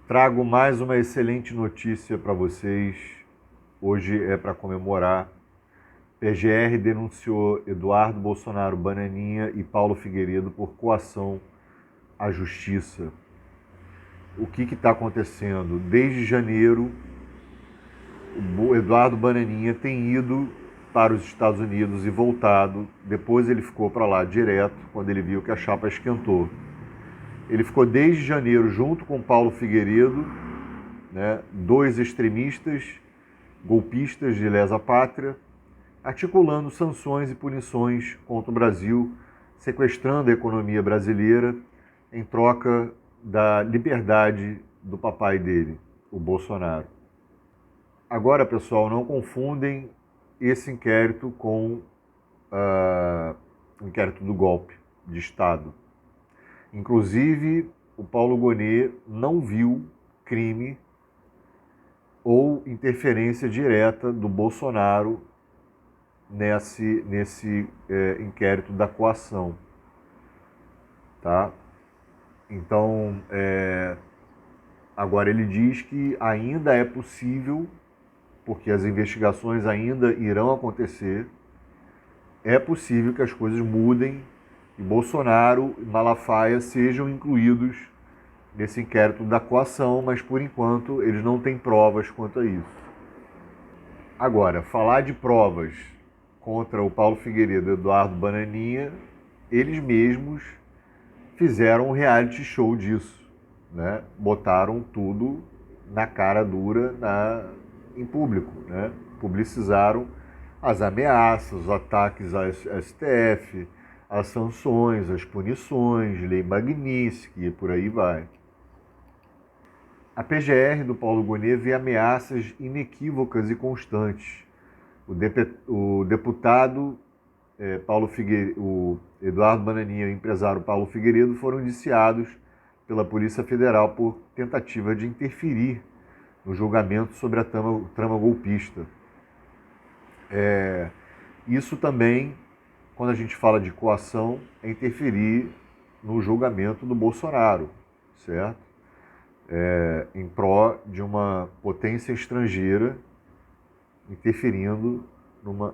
Trago mais uma excelente notícia para vocês. Hoje é para comemorar. PGR denunciou Eduardo Bolsonaro, Bananinha e Paulo Figueiredo por coação à justiça. O que está acontecendo? Desde janeiro, o Eduardo Bananinha tem ido para os Estados Unidos e voltado. Depois ele ficou para lá direto, quando ele viu que a chapa esquentou. Ele ficou desde janeiro junto com Paulo Figueiredo, né, dois extremistas, golpistas de lesa pátria, articulando sanções e punições contra o Brasil, sequestrando a economia brasileira em troca da liberdade do papai dele, o Bolsonaro. Agora, pessoal, não confundem esse inquérito com o inquérito do golpe de Estado. Inclusive, o Paulo Gonet não viu crime ou interferência direta do Bolsonaro nesse inquérito da coação. Tá? Então, agora ele diz que ainda é possível, porque as investigações ainda irão acontecer, é possível que as coisas mudem e Bolsonaro e Malafaia sejam incluídos nesse inquérito da coação, mas por enquanto eles não têm provas quanto a isso. Agora, falar de provas contra o Paulo Figueiredo e o Eduardo Bananinha, eles mesmos fizeram um reality show disso, né? Botaram tudo na cara dura em público, né? Publicizaram as ameaças, os ataques ao STF, as sanções, as punições, lei Magnitsky e por aí vai. A PGR do Paulo Gonet vê ameaças inequívocas e constantes. O deputado o Eduardo Bananinha e o empresário Paulo Figueiredo foram indiciados pela Polícia Federal por tentativa de interferir no julgamento sobre a trama golpista. Isso também, quando a gente fala de coação, é interferir no julgamento do Bolsonaro, certo? Em pró de uma potência estrangeira interferindo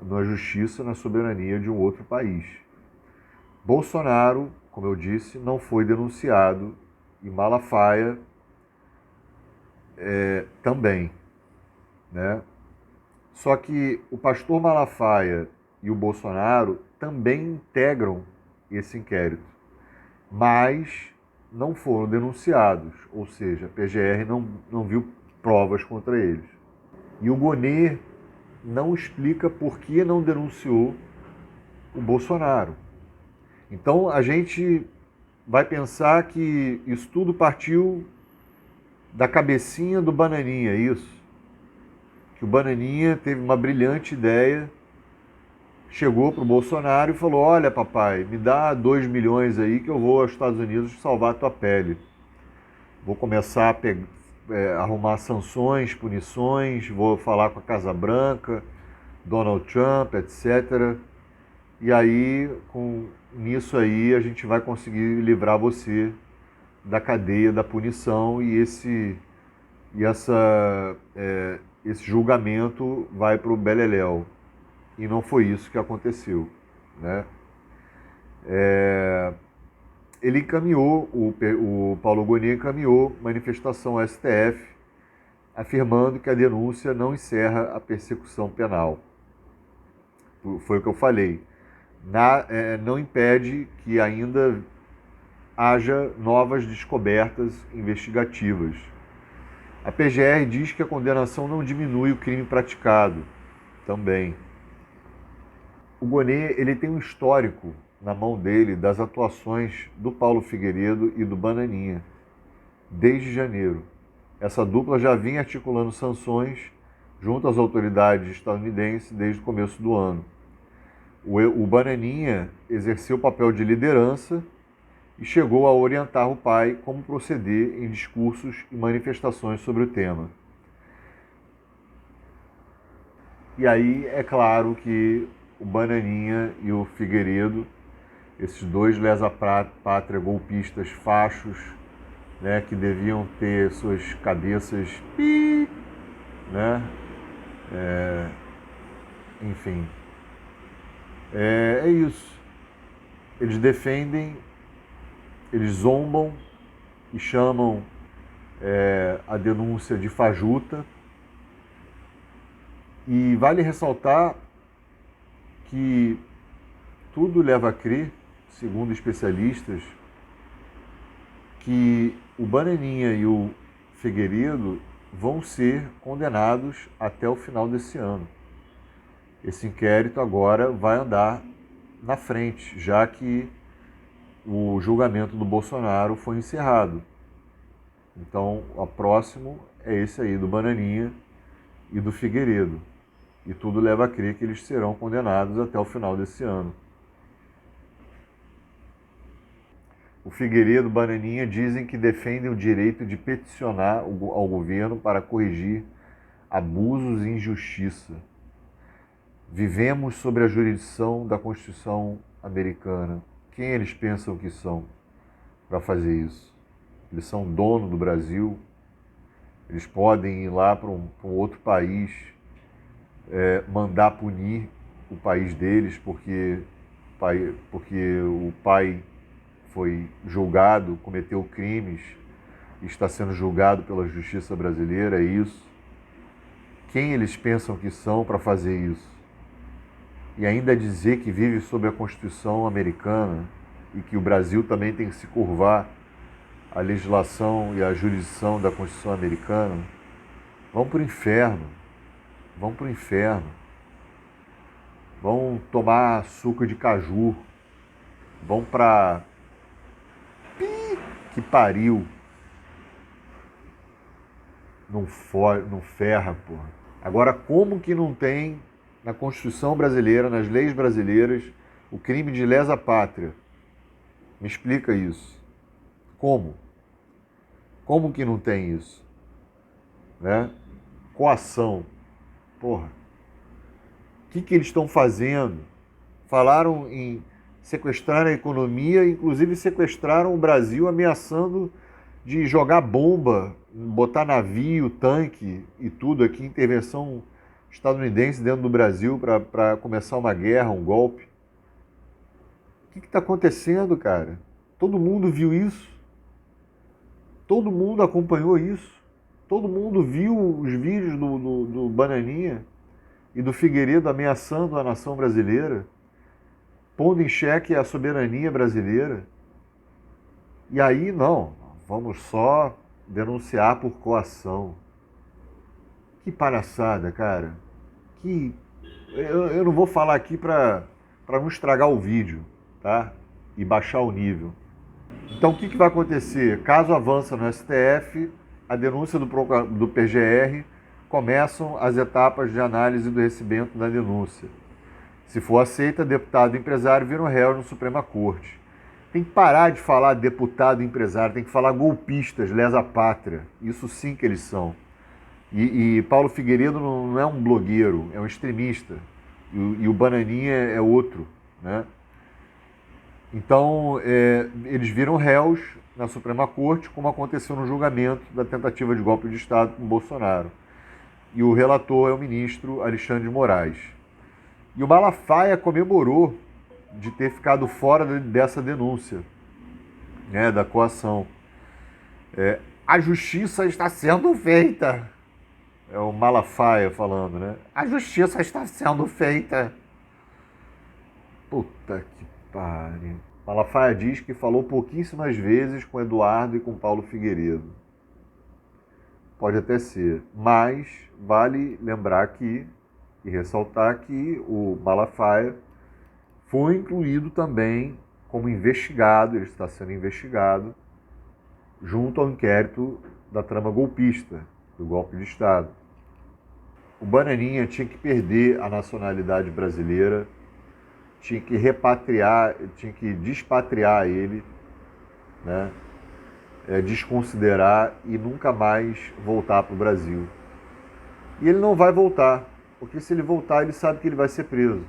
na justiça, na soberania de um outro país. Bolsonaro, como eu disse, não foi denunciado e Malafaia também, né? Só que o pastor Malafaia e o Bolsonaro também integram esse inquérito, mas não foram denunciados, ou seja, a PGR não viu provas contra eles. E o Gonet não explica por que não denunciou o Bolsonaro. Então a gente vai pensar que isso tudo partiu da cabecinha do Bananinha, isso. Que o Bananinha teve uma brilhante ideia, chegou para o Bolsonaro e falou: olha, papai, me dá 2 milhões aí que eu vou aos Estados Unidos salvar a tua pele. Vou começar a arrumar sanções, punições, vou falar com a Casa Branca, Donald Trump, etc. E aí, nisso aí, a gente vai conseguir livrar você da cadeia da punição e esse julgamento vai para o beleléu. E não foi isso que aconteceu, né? Ele encaminhou, o Paulo Gonet encaminhou manifestação ao STF, afirmando que a denúncia não encerra a persecução penal. Foi o que eu falei. Não impede que ainda haja novas descobertas investigativas. A PGR diz que a condenação não diminui o crime praticado, também. O Gonet, ele tem um histórico na mão dele das atuações do Paulo Figueiredo e do Bananinha, desde janeiro. Essa dupla já vinha articulando sanções junto às autoridades estadunidenses desde o começo do ano. O Bananinha exerceu o papel de liderança e chegou a orientar o pai como proceder em discursos e manifestações sobre o tema. E aí é claro que o Bananinha e o Figueiredo, esses dois lesa-pátria golpistas fachos, né, que deviam ter suas cabeças, né, enfim, é isso. Eles defendem, eles zombam e chamam a denúncia de fajuta. E vale ressaltar que tudo leva a crer, segundo especialistas, que o Bananinha e o Figueiredo vão ser condenados até o final desse ano. Esse inquérito agora vai andar na frente, já que o julgamento do Bolsonaro foi encerrado. Então, o próximo é esse aí, do Bananinha e do Figueiredo. E tudo leva a crer que eles serão condenados até o final desse ano. O Figueiredo e o Bananinha dizem que defendem o direito de peticionar ao governo para corrigir abusos e injustiça. Vivemos sob a jurisdição da Constituição americana. Quem eles pensam que são para fazer isso? Eles são dono do Brasil. Eles podem ir lá para um outro país, mandar punir o país deles porque o pai foi julgado, cometeu crimes e está sendo julgado pela justiça brasileira, é isso? Quem eles pensam que são para fazer isso? E ainda dizer que vive sob a Constituição americana e que o Brasil também tem que se curvar à legislação e à jurisdição da Constituição americana, vão para o inferno. Vão para o inferno. Vão tomar suco de caju. Vão para... Que pariu. Não ferra, porra. Agora, como que não tem na Constituição brasileira, nas leis brasileiras, o crime de lesa pátria? Me explica isso. Como? Como que não tem isso? Né? Coação. Porra. O que eles estão fazendo? Falaram em sequestrar a economia, inclusive sequestraram o Brasil, ameaçando de jogar bomba, botar navio, tanque e tudo aqui, intervenção estadunidense dentro do Brasil para começar uma guerra, um golpe. O que está acontecendo, cara? Todo mundo viu isso. Todo mundo acompanhou isso. Todo mundo viu os vídeos do Bananinha e do Figueiredo ameaçando a nação brasileira, pondo em xeque a soberania brasileira. E aí, não, vamos só denunciar por coação. Que palhaçada, cara. Eu não vou falar aqui para não estragar o vídeo, tá? E baixar o nível. Então, o que vai acontecer? Caso avance no STF, a denúncia do PGR, começam as etapas de análise do recebimento da denúncia. Se for aceita, deputado e empresário viram réu no Suprema Corte. Tem que parar de falar deputado e empresário, tem que falar golpistas, lesa pátria. Isso sim que eles são. E Paulo Figueiredo não é um blogueiro, é um extremista. E o Bananinha é outro, né? Então, eles viram réus na Suprema Corte, como aconteceu no julgamento da tentativa de golpe de Estado com Bolsonaro. E o relator é o ministro Alexandre de Moraes. E o Malafaia comemorou de ter ficado fora dessa denúncia, né, da coação. A justiça está sendo feita. É o Malafaia falando, né? A justiça está sendo feita. Puta que pariu. Malafaia diz que falou pouquíssimas vezes com Eduardo e com Paulo Figueiredo. Pode até ser, mas vale lembrar e ressaltar que o Malafaia foi incluído também como investigado, ele está sendo investigado, junto ao inquérito da trama golpista, do golpe de Estado. O Bananinha tinha que perder a nacionalidade brasileira, tinha que repatriar, tinha que despatriar ele, né? Desconsiderar e nunca mais voltar para o Brasil. E ele não vai voltar, porque se ele voltar, ele sabe que ele vai ser preso.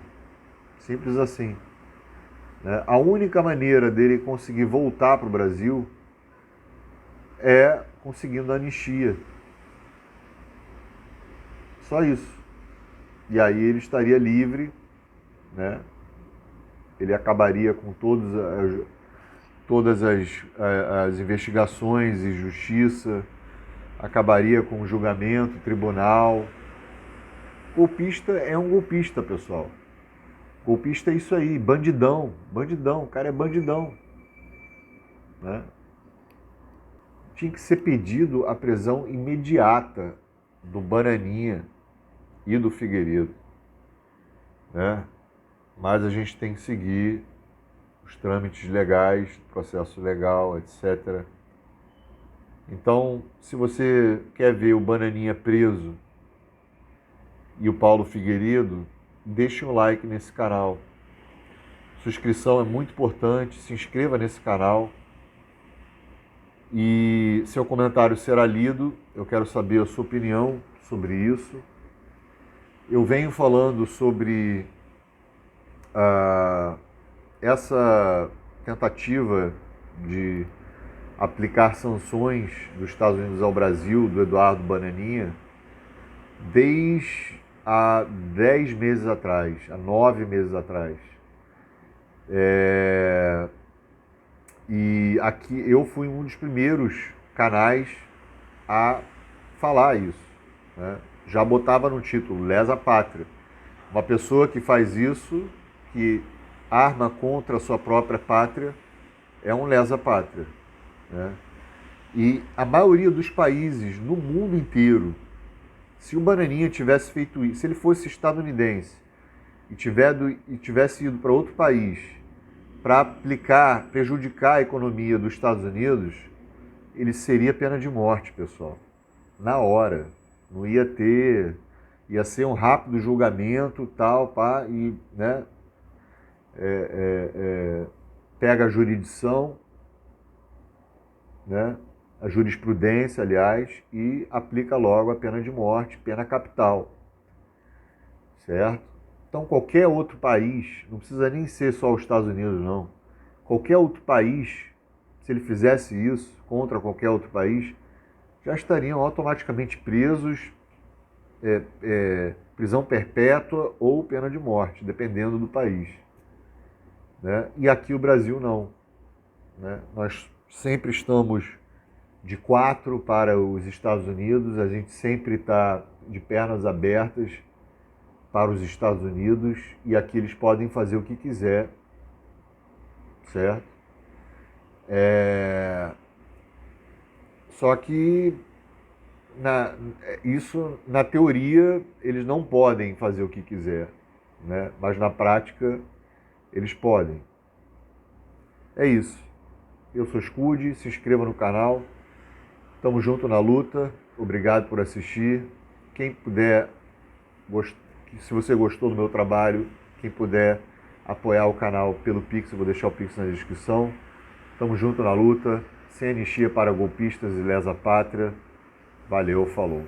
Simples assim. A única maneira dele conseguir voltar para o Brasil é conseguindo anistia. Só isso. E aí ele estaria livre, né? Ele acabaria com todas as investigações e justiça, acabaria com o julgamento, tribunal. Golpista é um golpista, pessoal. Golpista é isso aí, bandidão, bandidão, o cara é bandidão, né? Tinha que ser pedido a prisão imediata do Bananinha e do Figueiredo, né? Mas a gente tem que seguir os trâmites legais, processo legal, etc. Então, se você quer ver o Bananinha preso e o Paulo Figueiredo, deixe um like nesse canal. Sua inscrição é muito importante, se inscreva nesse canal. E seu comentário será lido, eu quero saber a sua opinião sobre isso. Eu venho falando sobre essa tentativa de aplicar sanções dos Estados Unidos ao Brasil, do Eduardo Bananinha, desde há 10 meses atrás, há 9 meses atrás. E aqui eu fui um dos primeiros canais a falar isso, né? Já botava no título, lesa pátria. Uma pessoa que faz isso, que arma contra a sua própria pátria, é um lesa pátria, né? E a maioria dos países no mundo inteiro, se o Bananinha tivesse feito isso, se ele fosse estadunidense e tivesse ido para outro país para prejudicar a economia dos Estados Unidos, ele seria pena de morte, pessoal. Na hora. Não ia ter... Ia ser um rápido julgamento, tal, pá, e, né, pega a jurisdição, né, a jurisprudência, aliás, e aplica logo a pena de morte, pena capital. Certo? Então, qualquer outro país, não precisa nem ser só os Estados Unidos, não. Qualquer outro país, se ele fizesse isso contra qualquer outro país, já estariam automaticamente presos, prisão perpétua ou pena de morte, dependendo do país, né? E aqui o Brasil não, né? Nós sempre estamos de 4 para os Estados Unidos, a gente sempre está de pernas abertas para os Estados Unidos, e aqui eles podem fazer o que quiser, certo? Só que isso, na teoria, eles não podem fazer o que quiser, né? Mas na prática eles podem. É isso. Eu sou Scud, se inscreva no canal. Tamo junto na luta. Obrigado por assistir. Quem puder, se você gostou do meu trabalho, quem puder apoiar o canal pelo Pix, eu vou deixar o Pix na descrição. Tamo junto na luta. Sem anistia para golpistas e lesa pátria. Valeu, falou.